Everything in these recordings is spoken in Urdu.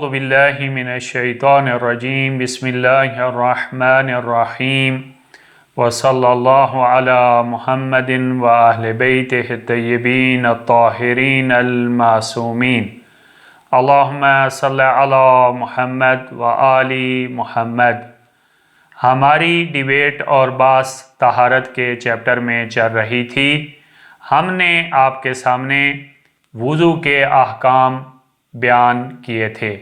اعوذ باللہ من الشیطان الرجیم بسم اللہ الرحمن الرحیم وصلی اللہ علی محمد وآل بیتہ الطیبین الطاہرین المعصومین اللہم صلی علی محمد وآل محمد۔ ہماری ڈیبیٹ اور بحث طہارت کے چیپٹر میں چل رہی تھی۔ ہم نے آپ کے سامنے وضو کے احکام بیان کیے تھے۔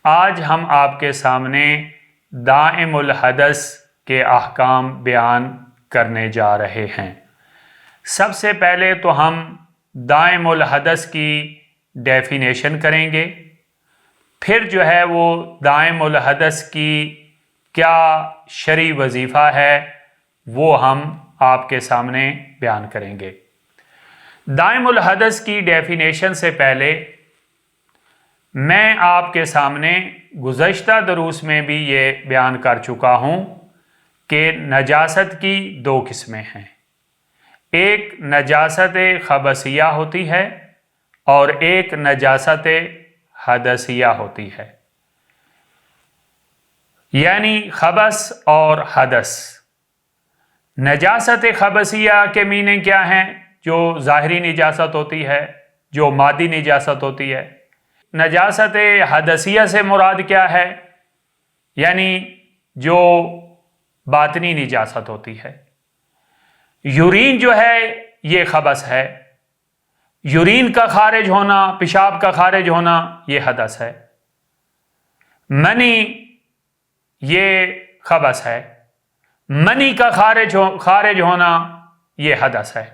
آج ہم آپ کے سامنے دائم الحدث کے احکام بیان کرنے جا رہے ہیں۔ سب سے پہلے تو ہم دائم الحدث کی ڈیفینیشن کریں گے، پھر جو ہے وہ دائم الحدث کی کیا شرعی وظیفہ ہے وہ ہم آپ کے سامنے بیان کریں گے۔ دائم الحدث کی ڈیفینیشن سے پہلے میں آپ کے سامنے گزشتہ دروس میں بھی یہ بیان کر چکا ہوں کہ نجاست کی دو قسمیں ہیں۔ ایک نجاست خبثیہ ہوتی ہے اور ایک نجاست حدثیہ ہوتی ہے، یعنی خبث اور حدث۔ نجاست خبثیہ کے معنی کیا ہیں؟ جو ظاہری نجاست ہوتی ہے، جو مادی نجاست ہوتی ہے۔ نجاست حدثیہ سے مراد کیا ہے؟ یعنی جو باطنی نجاست ہوتی ہے۔ یورین جو ہے یہ خبث ہے، یورین کا خارج ہونا، پیشاب کا خارج ہونا یہ حدث ہے۔ منی یہ خبث ہے، منی کا خارج ہونا یہ حدث ہے۔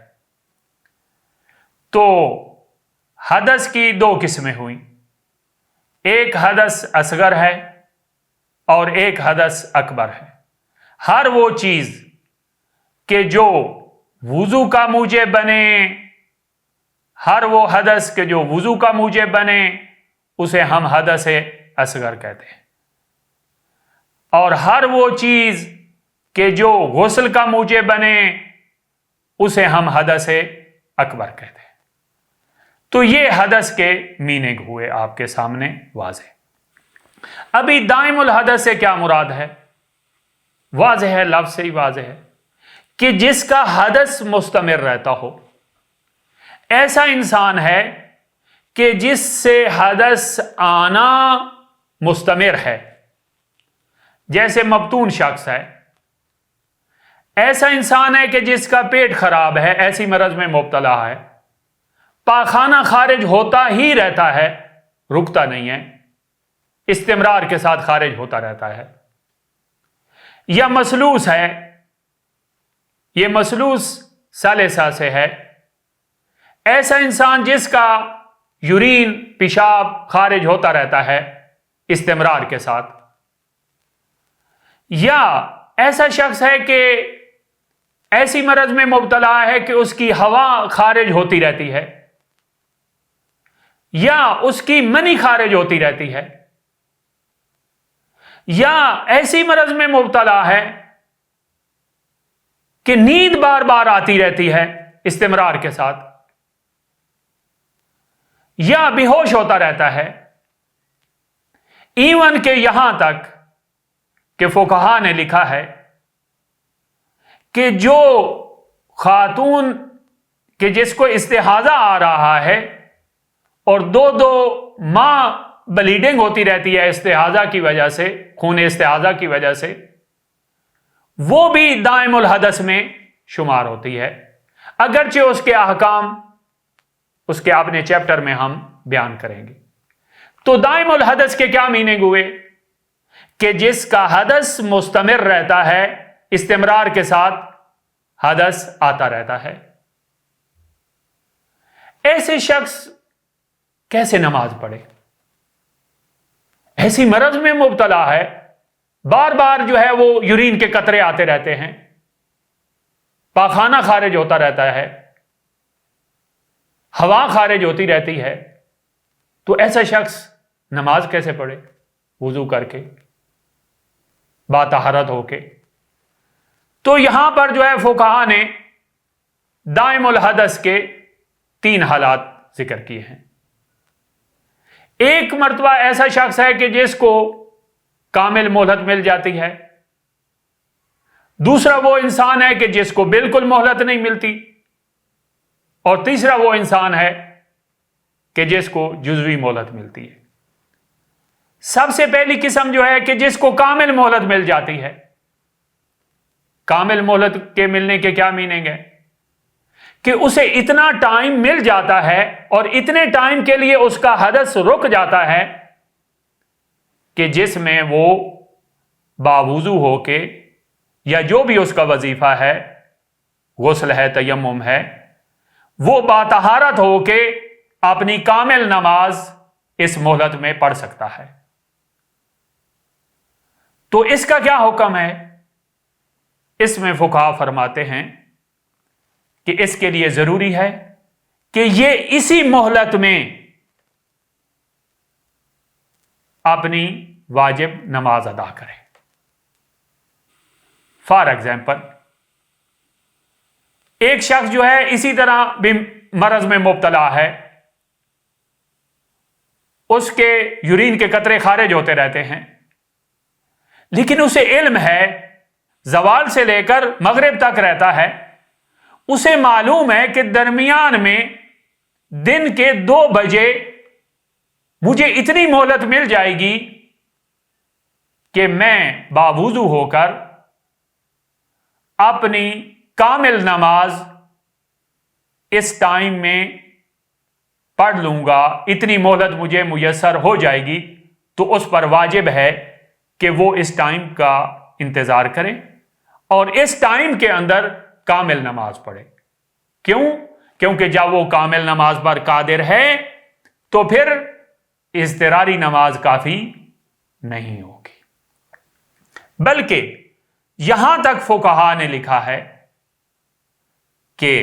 تو حدث کی دو قسمیں ہوئیں، ایک حدث اصغر ہے اور ایک حدث اکبر ہے۔ ہر وہ چیز کہ جو وضو کا موجب بنے، ہر وہ حدث کہ جو وضو کا موجب بنے اسے ہم حدث اصغر کہتے ہیں، اور ہر وہ چیز کہ جو غسل کا موجب بنے اسے ہم حدث اکبر کہتے ہیں۔ تو یہ حدث کے میننگ ہوئے آپ کے سامنے واضح۔ ابھی دائم الحدث سے کیا مراد ہے؟ واضح ہے، لفظ سے ہی واضح ہے کہ جس کا حدث مستمر رہتا ہو۔ ایسا انسان ہے کہ جس سے حدث آنا مستمر ہے، جیسے مبتون شخص ہے۔ ایسا انسان ہے کہ جس کا پیٹ خراب ہے، ایسی مرض میں مبتلا ہے، پاخانہ خارج ہوتا ہی رہتا ہے، رکتا نہیں ہے، استمرار کے ساتھ خارج ہوتا رہتا ہے۔ یا مسلوس ہے، یہ مسلوس ثالثہ سے ہے۔ ایسا انسان جس کا یورین پیشاب خارج ہوتا رہتا ہے استمرار کے ساتھ۔ یا ایسا شخص ہے کہ ایسی مرض میں مبتلا ہے کہ اس کی ہوا خارج ہوتی رہتی ہے، یا اس کی منی خارج ہوتی رہتی ہے، یا ایسی مرض میں مبتلا ہے کہ نیند بار بار آتی رہتی ہے استمرار کے ساتھ، یا بے ہوش ہوتا رہتا ہے۔ ایون کہ یہاں تک کہ فقہا نے لکھا ہے کہ جو خاتون کہ جس کو استحاضہ آ رہا ہے اور دو ماہ بلیڈنگ ہوتی رہتی ہے استحاضہ کی وجہ سے، خون استحاضہ کی وجہ سے، وہ بھی دائم الحدث میں شمار ہوتی ہے، اگرچہ اس کے احکام اس کے اپنے چیپٹر میں ہم بیان کریں گے۔ تو دائم الحدث کے کیا میننگ ہوئے؟ کہ جس کا حدث مستمر رہتا ہے، استمرار کے ساتھ حدث آتا رہتا ہے۔ ایسے شخص کیسے نماز پڑھے؟ ایسی مرض میں مبتلا ہے، بار بار جو ہے وہ یورین کے قطرے آتے رہتے ہیں، پاخانہ خارج ہوتا رہتا ہے، ہوا خارج ہوتی رہتی ہے، تو ایسا شخص نماز کیسے پڑھے؟ وضو کر کے، باطہارت ہو کے۔ تو یہاں پر جو ہے فقہا نے دائم الحدث کے 3 حالات ذکر کیے ہیں۔ ایک مرتبہ ایسا شخص ہے کہ جس کو کامل مہلت مل جاتی ہے، دوسرا وہ انسان ہے کہ جس کو بالکل مہلت نہیں ملتی، اور تیسرا وہ انسان ہے کہ جس کو جزوی مہلت ملتی ہے۔ سب سے پہلی قسم جو ہے کہ جس کو کامل مہلت مل جاتی ہے، کامل مہلت کے ملنے کے کیا میننگ ہے کہ اسے اتنا ٹائم مل جاتا ہے اور اتنے ٹائم کے لیے اس کا حدث رک جاتا ہے کہ جس میں وہ باوضو ہو کے یا جو بھی اس کا وظیفہ ہے، غسل ہے، تیمم ہے، وہ باطہارت ہو کے اپنی کامل نماز اس مہلت میں پڑھ سکتا ہے۔ تو اس کا کیا حکم ہے؟ اس میں فقہا فرماتے ہیں کہ اس کے لیے ضروری ہے کہ یہ اسی مہلت میں اپنی واجب نماز ادا کرے۔ فار ایگزامپل، ایک شخص جو ہے اسی طرح بھی مرض میں مبتلا ہے، اس کے یورین کے قطرے خارج ہوتے رہتے ہیں، لیکن اسے علم ہے، زوال سے لے کر مغرب تک رہتا ہے، اسے معلوم ہے کہ درمیان میں دن کے 2 بجے مجھے اتنی مہلت مل جائے گی کہ میں باوضو ہو کر اپنی کامل نماز اس ٹائم میں پڑھ لوں گا، اتنی مہلت مجھے میسر ہو جائے گی، تو اس پر واجب ہے کہ وہ اس ٹائم کا انتظار کرے اور اس ٹائم کے اندر کامل نماز پڑھے۔ کیوں؟ کیونکہ جب وہ کامل نماز پر قادر ہے تو پھر اضطراری نماز کافی نہیں ہوگی۔ بلکہ یہاں تک فقہا نے لکھا ہے کہ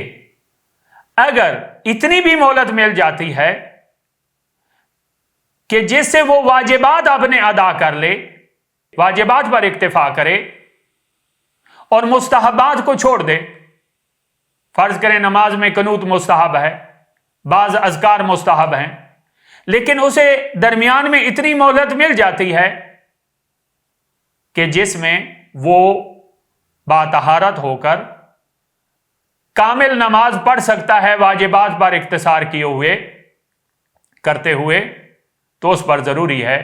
اگر اتنی بھی مہلت مل جاتی ہے کہ جس سے وہ واجبات اپنے ادا کر لے، واجبات پر اکتفا کرے اور مستحبات کو چھوڑ دے، فرض کریں نماز میں قنوت مستحب ہے، بعض اذکار مستحب ہیں، لیکن اسے درمیان میں اتنی مہلت مل جاتی ہے کہ جس میں وہ باطہارت ہو کر کامل نماز پڑھ سکتا ہے واجبات پر اقتصار کیے ہوئے کرتے ہوئے، تو اس پر ضروری ہے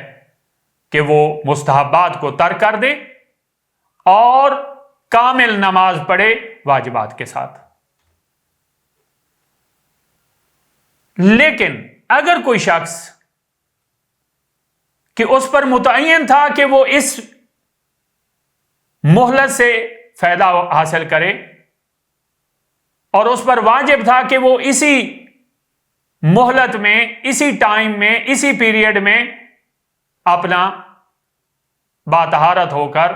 کہ وہ مستحبات کو ترک کر دے اور کامل نماز پڑھے واجبات کے ساتھ۔ لیکن اگر کوئی شخص کہ اس پر متعین تھا کہ وہ اس مہلت سے فائدہ حاصل کرے اور اس پر واجب تھا کہ وہ اسی مہلت میں، اسی ٹائم میں، اسی پیریڈ میں اپنا باطہارت ہو کر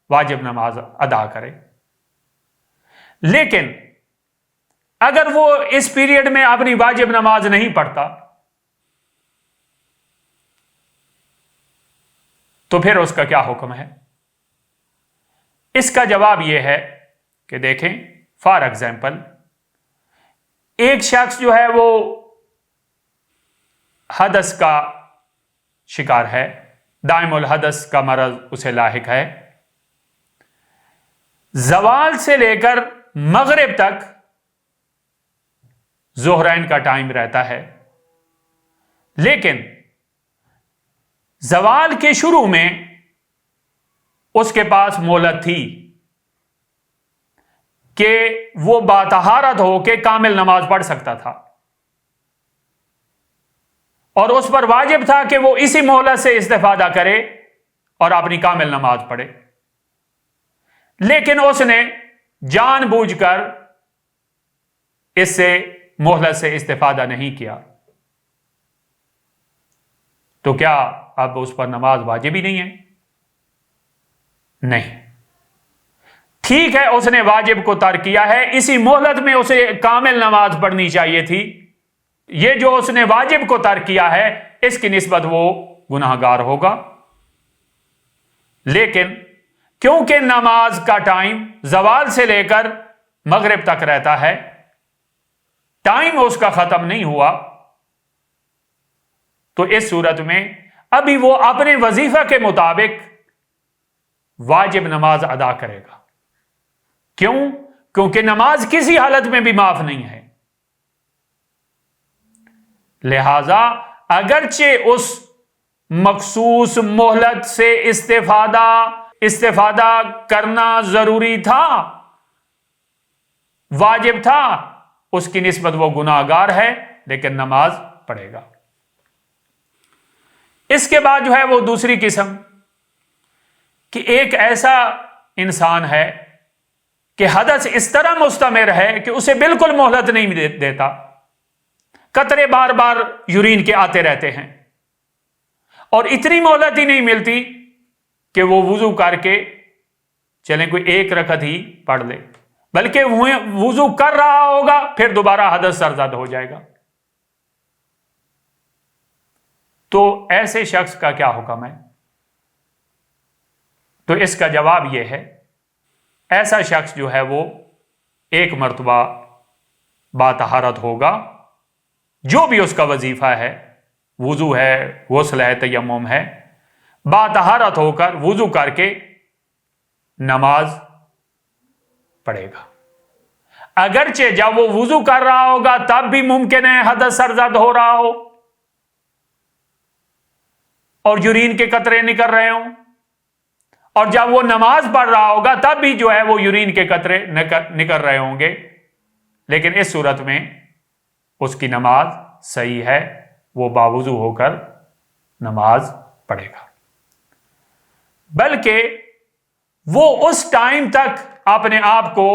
واجب نماز ادا کرے، لیکن اگر وہ اس پیریڈ میں اپنی واجب نماز نہیں پڑھتا تو پھر اس کا کیا حکم ہے؟ اس کا جواب یہ ہے کہ دیکھیں، فار ایگزامپل ایک شخص جو ہے وہ حدث کا شکار ہے، دائم الحدث کا مرض اسے لاحق ہے، زوال سے لے کر مغرب تک ظہرین کا ٹائم رہتا ہے، لیکن زوال کے شروع میں اس کے پاس مہلت تھی کہ وہ باطہارت ہو کے کامل نماز پڑھ سکتا تھا، اور اس پر واجب تھا کہ وہ اسی مہلت سے استفادہ کرے اور اپنی کامل نماز پڑھے، لیکن اس نے جان بوجھ کر اس سے مہلت سے استفادہ نہیں کیا، تو کیا اب اس پر نماز واجب ہی نہیں ہے؟ نہیں، ٹھیک ہے، اس نے واجب کو ترک کیا ہے، اسی مہلت میں اسے کامل نماز پڑھنی چاہیے تھی، یہ جو اس نے واجب کو ترک کیا ہے اس کی نسبت وہ گناہ گار ہوگا۔ لیکن کیونکہ نماز کا ٹائم زوال سے لے کر مغرب تک رہتا ہے، ٹائم اس کا ختم نہیں ہوا، تو اس صورت میں ابھی وہ اپنے وظیفہ کے مطابق واجب نماز ادا کرے گا. کیوں؟ کیونکہ نماز کسی حالت میں بھی معاف نہیں ہے. لہذا اگرچہ اس مخصوص مہلت سے استفادہ کرنا ضروری تھا، واجب تھا، اس کی نسبت وہ گناہگار ہے، لیکن نماز پڑھے گا. اس کے بعد جو ہے وہ دوسری قسم کہ ایک ایسا انسان ہے کہ حدث اس طرح مستمر ہے کہ اسے بالکل مہلت نہیں دیتا، قطرے بار بار یورین کے آتے رہتے ہیں، اور اتنی مہلت ہی نہیں ملتی کہ وہ وضو کر کے چلیں کوئی ایک رکعت ہی پڑھ لے، بلکہ وضو کر رہا ہوگا پھر دوبارہ حدث سرزد ہو جائے گا. تو ایسے شخص کا کیا حکم ہے؟ تو اس کا جواب یہ ہے، ایسا شخص جو ہے وہ ایک مرتبہ باطہارت ہوگا، جو بھی اس کا وظیفہ ہے، وضو ہے، غسل ہے، تیمم ہے، باطہارت ہو کر وضو کر کے نماز پڑھے گا. اگرچہ جب وہ وضو کر رہا ہوگا تب بھی ممکن ہے حدث سرزد ہو رہا ہو اور یورین کے قطرے نکل رہے ہوں، اور جب وہ نماز پڑھ رہا ہوگا تب بھی جو ہے وہ یورین کے قطرے نکل رہے ہوں گے، لیکن اس صورت میں اس کی نماز صحیح ہے، وہ باوضو ہو کر نماز پڑھے گا. بلکہ وہ اس ٹائم تک اپنے آپ کو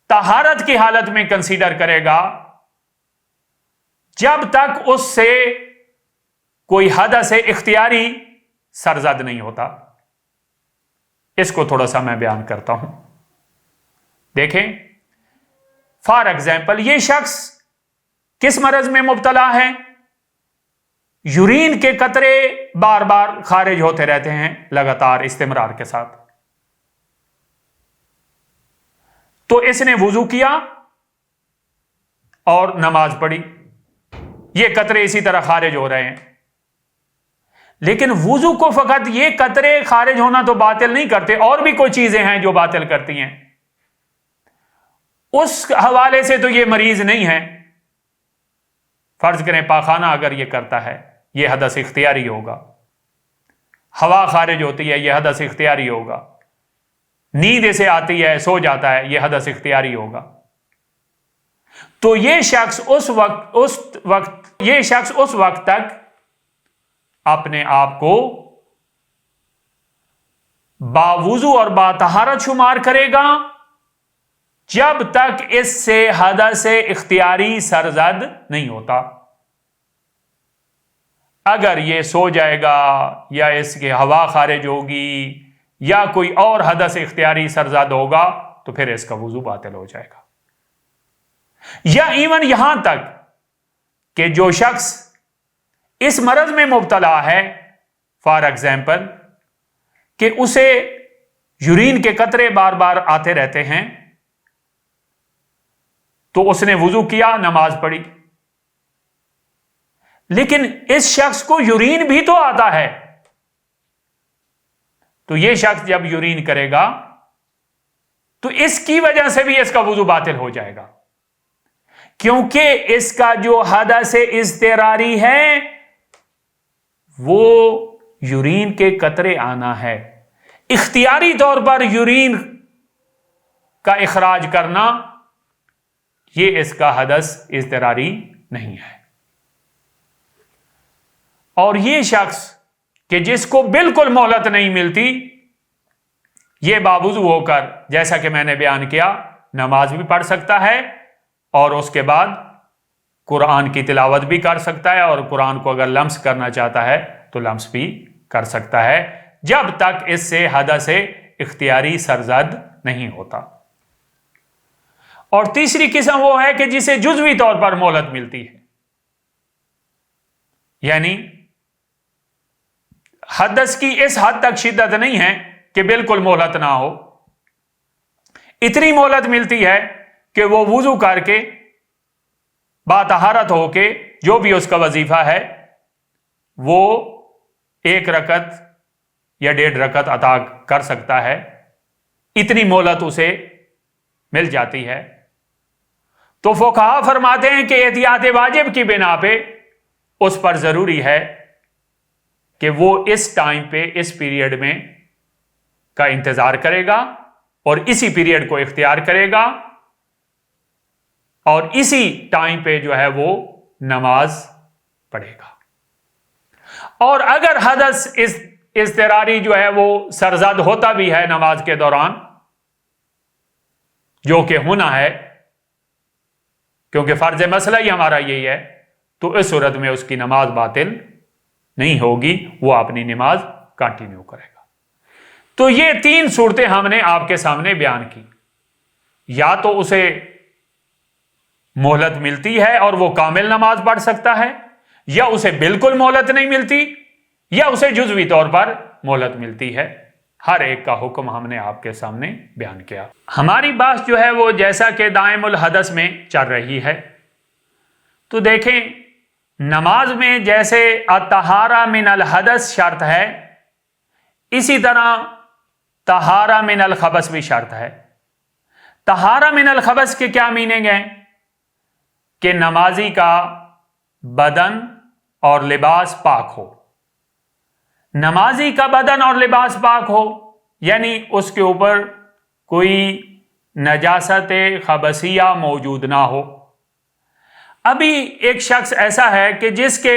طہارت کی حالت میں کنسیڈر کرے گا جب تک اس سے کوئی حدث اختیاری سرزد نہیں ہوتا. اس کو تھوڑا سا میں بیان کرتا ہوں. دیکھیں، فار ایگزامپل یہ شخص کس مرض میں مبتلا ہے؟ یورین کے قطرے بار بار خارج ہوتے رہتے ہیں لگاتار استمرار کے ساتھ. تو اس نے وضو کیا اور نماز پڑھی، یہ قطرے اسی طرح خارج ہو رہے ہیں، لیکن وضو کو فقط یہ قطرے خارج ہونا تو باطل نہیں کرتے، اور بھی کوئی چیزیں ہیں جو باطل کرتی ہیں. اس حوالے سے تو یہ مریض نہیں ہے. فرض کریں پاخانہ اگر یہ کرتا ہے، یہ حدث اختیاری ہوگا. ہوا خارج ہوتی ہے، یہ حدث اختیاری ہوگا. نیند اسے آتی ہے، سو جاتا ہے، یہ حدث اختیاری ہوگا. تو یہ شخص اس وقت تک اپنے آپ کو باوضو اور باطہارت شمار کرے گا جب تک اس سے حدث اختیاری سرزد نہیں ہوتا. اگر یہ سو جائے گا یا اس کی ہوا خارج ہوگی یا کوئی اور حدث اختیاری سرزد ہوگا تو پھر اس کا وضو باطل ہو جائے گا. یا ایون یہاں تک کہ جو شخص اس مرض میں مبتلا ہے، فار ایگزامپل کہ اسے یورین کے قطرے بار بار آتے رہتے ہیں، تو اس نے وضو کیا، نماز پڑھی، لیکن اس شخص کو یورین بھی تو آتا ہے. تو یہ شخص جب یورین کرے گا تو اس کی وجہ سے بھی اس کا وضو باطل ہو جائے گا، کیونکہ اس کا جو حدث اضطراری ہے وہ یورین کے قطرے آنا ہے. اختیاری طور پر یورین کا اخراج کرنا یہ اس کا حدث اضطراری نہیں ہے. اور یہ شخص کہ جس کو بالکل مہلت نہیں ملتی، یہ باوضو ہو کر جیسا کہ میں نے بیان کیا نماز بھی پڑھ سکتا ہے اور اس کے بعد قرآن کی تلاوت بھی کر سکتا ہے، اور قرآن کو اگر لمس کرنا چاہتا ہے تو لمس بھی کر سکتا ہے جب تک اس سے حدث اختیاری سرزد نہیں ہوتا. اور تیسری قسم وہ ہے کہ جسے جزوی طور پر مہلت ملتی ہے، یعنی حدث کی اس حد تک شدت نہیں ہے کہ بالکل مہلت نہ ہو، اتنی مہلت ملتی ہے کہ وہ وضو کر کے باطہارت ہو کے جو بھی اس کا وظیفہ ہے وہ 1 رکعت یا 1.5 رکعت عطا کر سکتا ہے، اتنی مہلت اسے مل جاتی ہے۔ تو فقہا فرماتے ہیں کہ احتیاط واجب کی بنا پہ اس پر ضروری ہے کہ وہ اس ٹائم پہ، اس پیریڈ میں کا انتظار کرے گا اور اسی پیریڈ کو اختیار کرے گا اور اسی ٹائم پہ جو ہے وہ نماز پڑھے گا۔ اور اگر حدث اضطراری جو ہے وہ سرزد ہوتا بھی ہے نماز کے دوران، جو کہ ہونا ہے کیونکہ فرض مسئلہ ہی ہمارا یہی ہے، تو اس صورت میں اس کی نماز باطل نہیں ہوگی، وہ اپنی نماز کنٹینیو کرے گا۔ تو یہ 3 صورتیں ہم نے آپ کے سامنے بیان کی، یا تو اسے مہلت ملتی ہے اور وہ کامل نماز پڑھ سکتا ہے، یا اسے بالکل مہلت نہیں ملتی، یا اسے جزوی طور پر مہلت ملتی ہے۔ ہر ایک کا حکم ہم نے آپ کے سامنے بیان کیا۔ ہماری بات جو ہے وہ جیسا کہ دائم الحدث میں چل رہی ہے، تو دیکھیں نماز میں جیسے الطہارہ من الحدث شرط ہے، اسی طرح طہارہ من الخبث بھی شرط ہے۔ طہارہ من الخبث کے کیا میننگ ہے؟ کہ نمازی کا بدن اور لباس پاک ہو۔ نمازی کا بدن اور لباس پاک ہو یعنی اس کے اوپر کوئی نجاست خبثیہ موجود نہ ہو۔ ابھی ایک شخص ایسا ہے کہ جس کے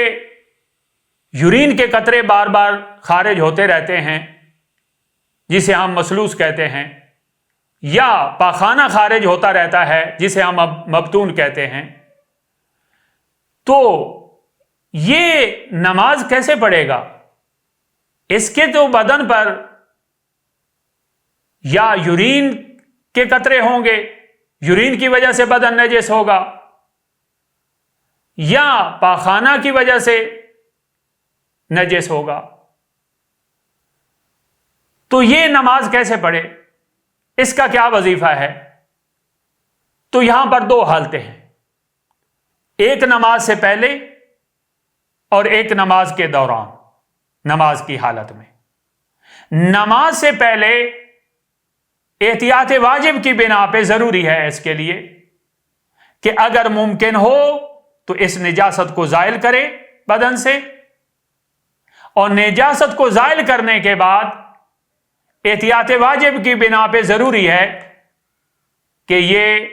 یورین کے قطرے بار بار خارج ہوتے رہتے ہیں، جسے ہم مسلوس کہتے ہیں، یا پاخانہ خارج ہوتا رہتا ہے جسے ہم مبتون کہتے ہیں، تو یہ نماز کیسے پڑھے گا؟ اس کے تو بدن پر یا یورین کے قطرے ہوں گے، یورین کی وجہ سے بدن نجس ہوگا، یا پاخانہ کی وجہ سے نجس ہوگا، تو یہ نماز کیسے پڑھے؟ اس کا کیا وظیفہ ہے؟ تو یہاں پر 2 حالتیں ہیں، ایک نماز سے پہلے اور ایک نماز کے دوران، نماز کی حالت میں۔ نماز سے پہلے احتیاط واجب کی بنا پہ ضروری ہے اس کے لیے کہ اگر ممکن ہو تو اس نجاست کو زائل کرے بدن سے، اور نجاست کو زائل کرنے کے بعد احتیاط واجب کی بنا پہ ضروری ہے کہ یہ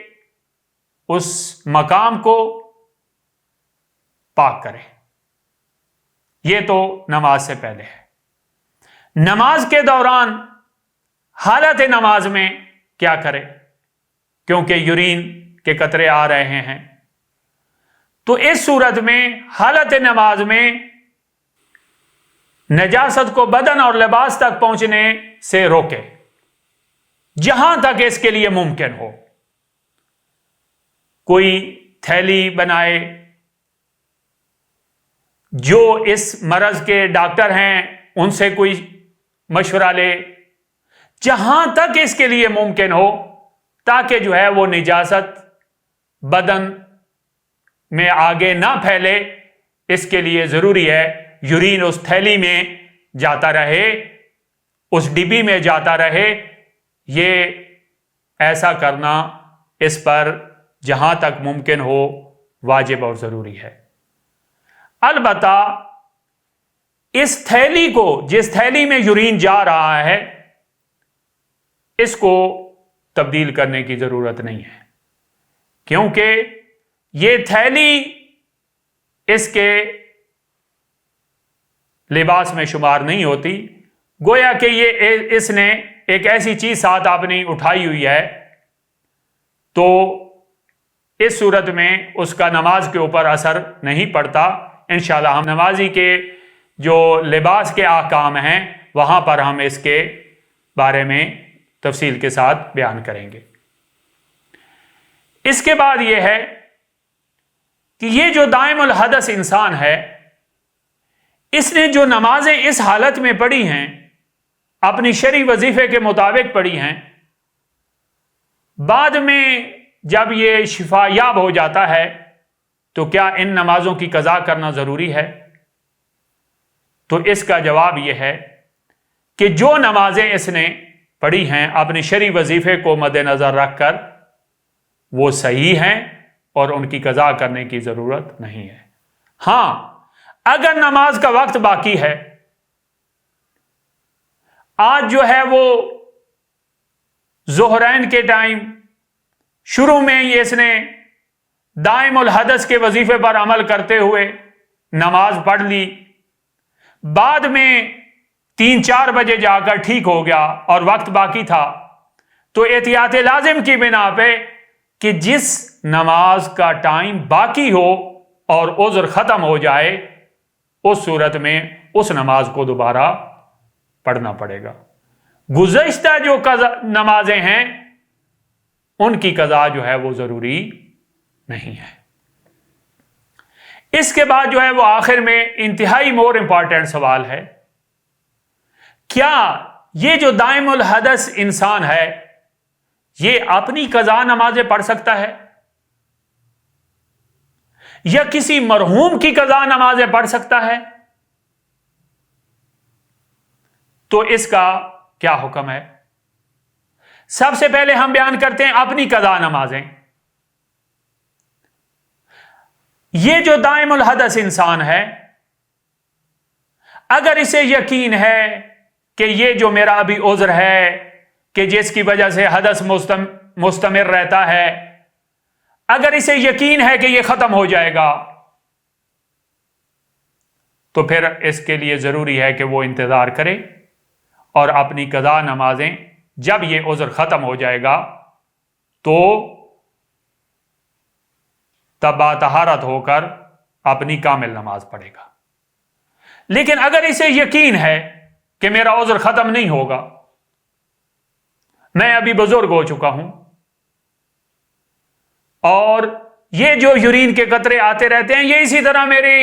اس مقام کو پاک کرے۔ یہ تو نماز سے پہلے ہے۔ نماز کے دوران حالت نماز میں کیا کرے؟ کیونکہ یورین کے قطرے آ رہے ہیں، تو اس صورت میں حالت نماز میں نجاست کو بدن اور لباس تک پہنچنے سے روکے جہاں تک اس کے لیے ممکن ہو۔ کوئی تھیلی بنائے، جو اس مرض کے ڈاکٹر ہیں ان سے کوئی مشورہ لے، جہاں تک اس کے لیے ممکن ہو، تاکہ جو ہے وہ نجاست بدن میں آگے نہ پھیلے۔ اس کے لیے ضروری ہے یورین اس تھیلی میں جاتا رہے، اس ڈبی میں جاتا رہے۔ یہ ایسا کرنا اس پر جہاں تک ممکن ہو واجب اور ضروری ہے۔ البتہ اس تھیلی کو، جس تھیلی میں یورین جا رہا ہے، اس کو تبدیل کرنے کی ضرورت نہیں ہے، کیونکہ یہ تھیلی اس کے لباس میں شمار نہیں ہوتی۔ گویا کہ یہ اس نے ایک ایسی چیز ساتھ اپنی اٹھائی ہوئی ہے، تو اس صورت میں اس کا نماز کے اوپر اثر نہیں پڑتا۔ انشاءاللہ ہم نمازی کے جو لباس کے احکام ہیں وہاں پر ہم اس کے بارے میں تفصیل کے ساتھ بیان کریں گے۔ اس کے بعد یہ ہے کہ یہ جو دائم الحدث انسان ہے، اس نے جو نمازیں اس حالت میں پڑھی ہیں، اپنی شرعی وظیفے کے مطابق پڑھی ہیں، بعد میں جب یہ شفا یاب ہو جاتا ہے تو کیا ان نمازوں کی قضا کرنا ضروری ہے؟ تو اس کا جواب یہ ہے کہ جو نمازیں اس نے پڑھی ہیں اپنے شرعی وظیفے کو مد نظر رکھ کر وہ صحیح ہیں اور ان کی قضا کرنے کی ضرورت نہیں ہے۔ ہاں، اگر نماز کا وقت باقی ہے، آج جو ہے وہ ظہرین کے ٹائم شروع میں ہی اس نے دائم الحدث کے وظیفے پر عمل کرتے ہوئے نماز پڑھ لی، بعد میں 3-4 بجے جا کر ٹھیک ہو گیا اور وقت باقی تھا، تو احتیاط لازم کی بنا پہ کہ جس نماز کا ٹائم باقی ہو اور عذر ختم ہو جائے، اس صورت میں اس نماز کو دوبارہ پڑھنا پڑے گا۔ گزشتہ جو نمازیں ہیں ان کی قضا جو ہے وہ ضروری نہیں ہے۔ اس کے بعد جو ہے وہ آخر میں انتہائی مور امپورٹنٹ سوال ہے، کیا یہ جو دائم الحدث انسان ہے یہ اپنی قضا نمازیں پڑھ سکتا ہے یا کسی مرحوم کی قضا نمازیں پڑھ سکتا ہے؟ تو اس کا کیا حکم ہے؟ سب سے پہلے ہم بیان کرتے ہیں اپنی قضا نمازیں۔ یہ جو دائم الحدث انسان ہے، اگر اسے یقین ہے کہ یہ جو میرا ابھی عذر ہے کہ جس کی وجہ سے حدث مستمر رہتا ہے، اگر اسے یقین ہے کہ یہ ختم ہو جائے گا، تو پھر اس کے لیے ضروری ہے کہ وہ انتظار کرے اور اپنی قضا نمازیں جب یہ عذر ختم ہو جائے گا تو تب طہارت ہو کر اپنی کامل نماز پڑھے گا۔ لیکن اگر اسے یقین ہے کہ میرا عذر ختم نہیں ہوگا، میں ابھی بزرگ ہو چکا ہوں اور یہ جو یورین کے قطرے آتے رہتے ہیں یہ اسی طرح میری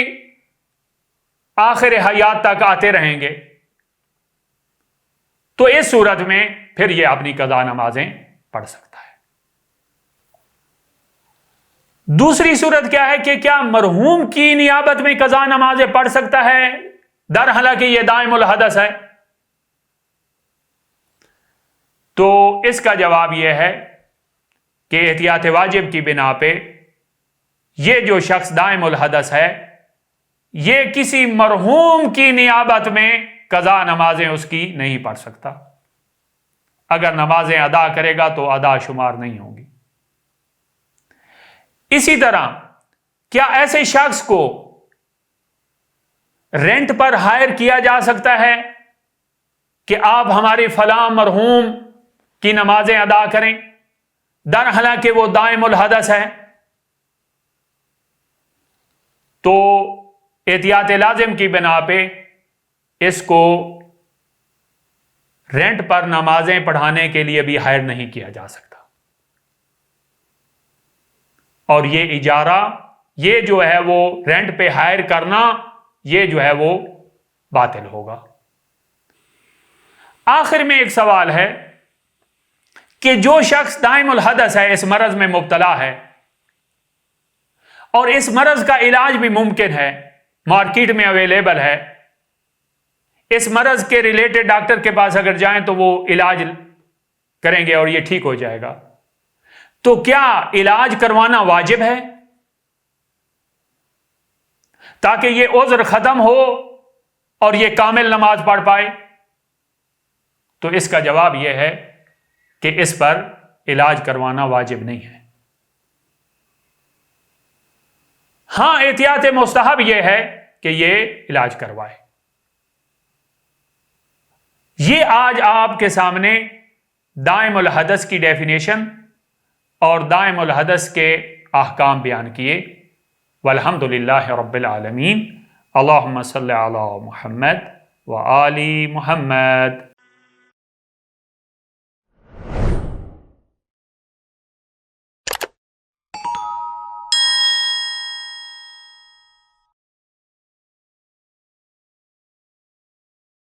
آخر حیات تک آتے رہیں گے، تو اس صورت میں پھر یہ اپنی قضا نمازیں پڑھ سکتا ہے۔ دوسری صورت کیا ہے کہ کیا مرحوم کی نیابت میں قضا نمازیں پڑھ سکتا ہے در حالانکہ یہ دائم الحدث ہے؟ تو اس کا جواب یہ ہے کہ احتیاط واجب کی بنا پہ یہ جو شخص دائم الحدث ہے یہ کسی مرحوم کی نیابت میں قضا نمازیں اس کی نہیں پڑھ سکتا۔ اگر نمازیں ادا کرے گا تو ادا شمار نہیں ہوں گی۔ اسی طرح کیا ایسے شخص کو رینٹ پر ہائر کیا جا سکتا ہے کہ آپ ہماری فلاں مرحوم کی نمازیں ادا کریں در حالانکہ وہ دائم الحدث ہے؟ تو احتیاط لازم کی بنا پہ اس کو رینٹ پر نمازیں پڑھانے کے لیے بھی ہائر نہیں کیا جا سکتا، اور یہ اجارہ، یہ جو ہے وہ رینٹ پہ ہائر کرنا، یہ جو ہے وہ باطل ہوگا۔ آخر میں ایک سوال ہے کہ جو شخص دائم الحدث ہے، اس مرض میں مبتلا ہے اور اس مرض کا علاج بھی ممکن ہے، مارکیٹ میں اویلیبل ہے، اس مرض کے ریلیٹڈ ڈاکٹر کے پاس اگر جائیں تو وہ علاج کریں گے اور یہ ٹھیک ہو جائے گا، تو کیا علاج کروانا واجب ہے تاکہ یہ عذر ختم ہو اور یہ کامل نماز پڑھ پائے؟ تو اس کا جواب یہ ہے کہ اس پر علاج کروانا واجب نہیں ہے۔ ہاں، احتیاط مستحب یہ ہے کہ یہ علاج کروائے۔ یہ آج آپ کے سامنے دائم الحدث کی ڈیفینیشن اور دائم الحدث کے احکام بیان کیے۔ والحمد للہ رب العالمین۔ اللہم صلی علی محمد و آل محمد۔